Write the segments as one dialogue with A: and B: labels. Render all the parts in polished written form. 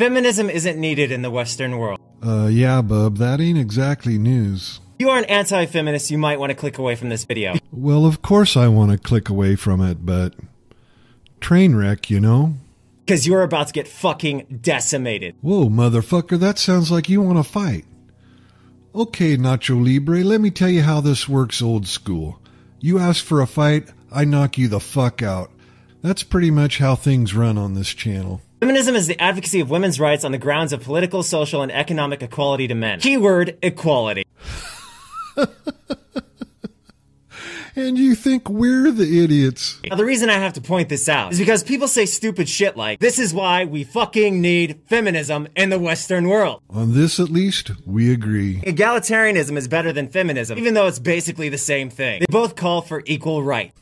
A: Feminism isn't needed in the Western world.
B: Yeah, bub, that ain't exactly news.
A: If you are an anti-feminist, you might want to click away from this video.
B: Well, of course I want to click away from it, but... train wreck, you know?
A: Because you're about to get fucking decimated.
B: Whoa, motherfucker, that sounds like you want to fight. Okay, Nacho Libre, let me tell you how this works old school. You ask for a fight, I knock you the fuck out. That's pretty much how things run on this channel.
A: Feminism is the advocacy of women's rights on the grounds of political, social, and economic equality to men. Keyword, equality.
B: And you think we're the idiots.
A: Now, the reason I have to point this out is because people say stupid shit like, this is why we fucking need feminism in the Western world.
B: On this, at least, we agree.
A: Egalitarianism is better than feminism, even though it's basically the same thing. They both call for equal right.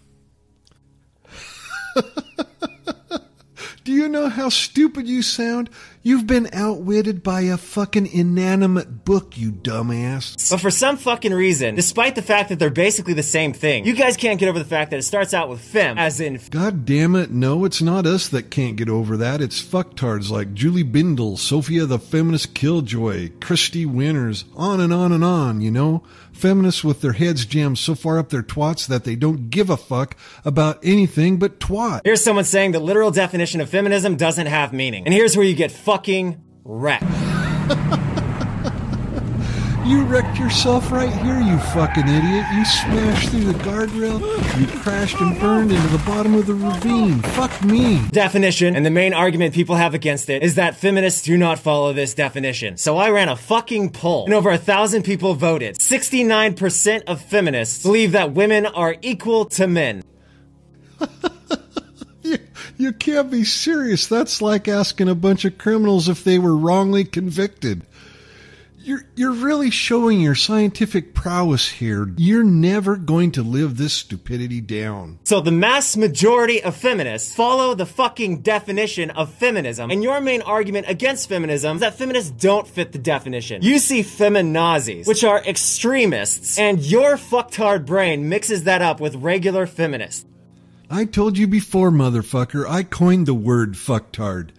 B: Do you know how stupid you sound? You've been outwitted by a fucking inanimate book, you dumbass.
A: But for some fucking reason, despite the fact that they're basically the same thing, you guys can't get over the fact that it starts out with fem, as in...
B: God damn it, no, it's not us that can't get over that. It's fucktards like Julie Bindel, Sophia the Feminist Killjoy, Christy Winters, on and on and on, you know? Feminists with their heads jammed so far up their twats that they don't give a fuck about anything but twat.
A: Here's someone saying the literal definition of feminism doesn't have meaning. And here's where you get fucking wrecked.
B: You wrecked yourself right here, you fucking idiot. You smashed through the guardrail, you crashed and burned into the bottom of the ravine. Fuck me.
A: Definition, and the main argument people have against it, is that feminists do not follow this definition. So I ran a fucking poll, and over 1,000 people voted. 69% of feminists believe that women are equal to men.
B: You can't be serious. That's like asking a bunch of criminals if they were wrongly convicted. You're really showing your scientific prowess here. You're never going to live this stupidity down.
A: So the mass majority of feminists follow the fucking definition of feminism, and your main argument against feminism is that feminists don't fit the definition. You see feminazis, which are extremists, and your fucktard brain mixes that up with regular feminists.
B: I told you before, motherfucker, I coined the word fucktard,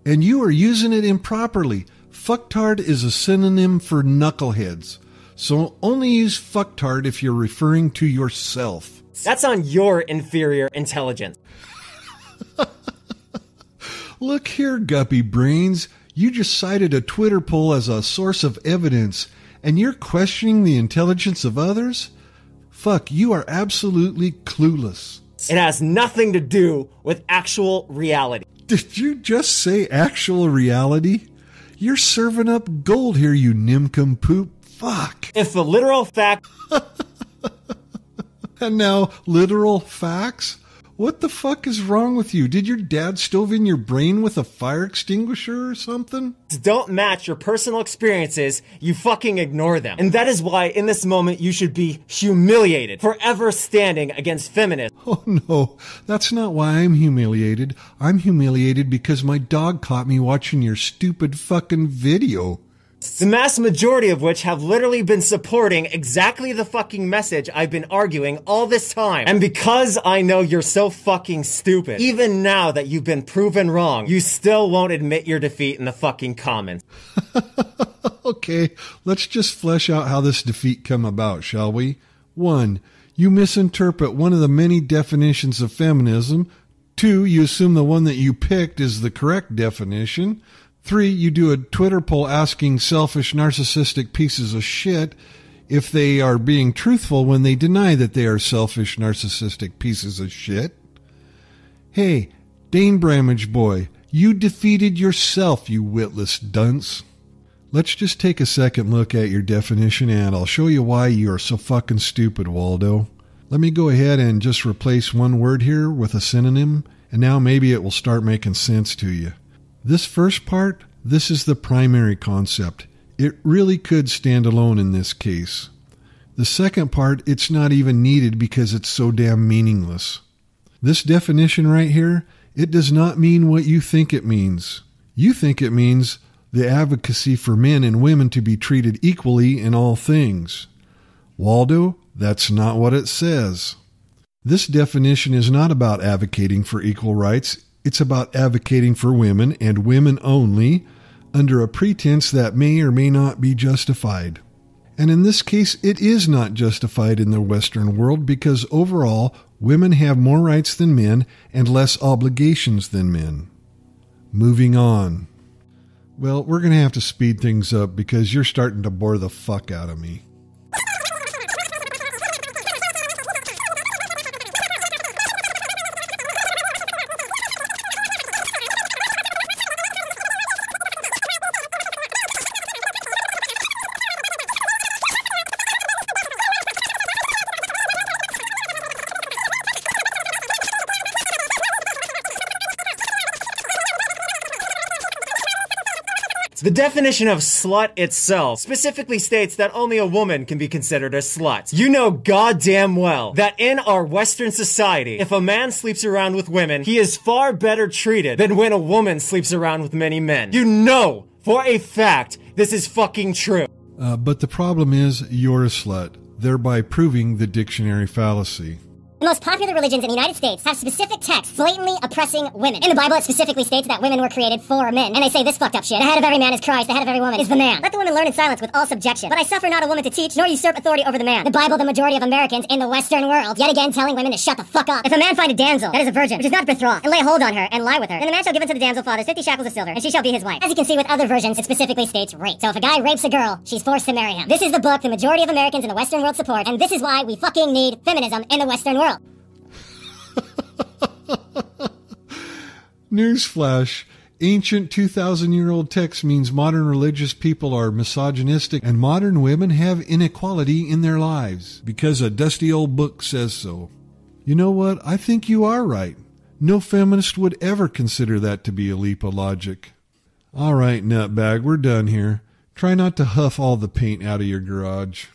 B: and you are using it improperly. Fucktard is a synonym for knuckleheads, so only use fucktard if you're referring to yourself.
A: That's on your inferior intelligence.
B: Look here, guppy brains. You just cited a Twitter poll as a source of evidence, and you're questioning the intelligence of others? Fuck, you are absolutely clueless.
A: It has nothing to do with actual reality.
B: Did you just say actual reality? You're serving up gold here, you nincompoop. Fuck.
A: If the literal fact...
B: And now, literal facts? What the fuck is wrong with you? Did your dad stove in your brain with a fire extinguisher or something?
A: Don't match your personal experiences, you fucking ignore them. And that is why, in this moment, you should be humiliated for ever standing against feminists.
B: Oh no, that's not why I'm humiliated. I'm humiliated because my dog caught me watching your stupid fucking video.
A: The mass majority of which have literally been supporting exactly the fucking message I've been arguing all this time. And because I know you're so fucking stupid, even now that you've been proven wrong, you still won't admit your defeat in the fucking comments.
B: Okay, let's just flesh out how this defeat come about, shall we? 1. You misinterpret one of the many definitions of feminism. 2. You assume the one that you picked is the correct definition. 3, you do a Twitter poll asking selfish, narcissistic pieces of shit if they are being truthful when they deny that they are selfish, narcissistic pieces of shit. Hey, Dane Bramage boy, you defeated yourself, you witless dunce. Let's just take a second look at your definition and I'll show you why you are so fucking stupid, Waldo. Let me go ahead and just replace one word here with a synonym, and now maybe it will start making sense to you. This first part, this is the primary concept. It really could stand alone in this case. The second part, it's not even needed because it's so damn meaningless. This definition right here, it does not mean what you think it means. You think it means the advocacy for men and women to be treated equally in all things. Waldo, that's not what it says. This definition is not about advocating for equal rights. It's about advocating for women and women only under a pretense that may or may not be justified. And in this case, it is not justified in the Western world because overall, women have more rights than men and less obligations than men. Moving on. Well, we're going to have to speed things up because you're starting to bore the fuck out of me.
A: The definition of slut itself specifically states that only a woman can be considered a slut. You know goddamn well that in our Western society, if a man sleeps around with women, he is far better treated than when a woman sleeps around with many men. You know for a fact this is fucking true.
B: But the problem is you're a slut, thereby proving the dictionary fallacy.
C: The most popular religions in the United States have specific texts blatantly oppressing women. In the Bible, it specifically states that women were created for men. And they say this fucked up shit. The head of every man is Christ. The head of every woman is the man. Let the woman learn in silence with all subjection. But I suffer not a woman to teach, nor usurp authority over the man. The Bible, the majority of Americans in the Western world, yet again telling women to shut the fuck up. If a man find a damsel that is a virgin, which is not betrothed, and lay hold on her and lie with her, then the man shall give unto the damsel fathers 50 shekels of silver, and she shall be his wife. As you can see with other versions, it specifically states rape. So if a guy rapes a girl, she's forced to marry him. This is the book the majority of Americans in the Western world support, and this is why we fucking need feminism in the Western world.
B: Newsflash. Ancient 2,000-year-old text means modern religious people are misogynistic and modern women have inequality in their lives because a dusty old book says so. You know what? I think you are right. No feminist would ever consider that to be a leap of logic. All right, nutbag, we're done here. Try not to huff all the paint out of your garage.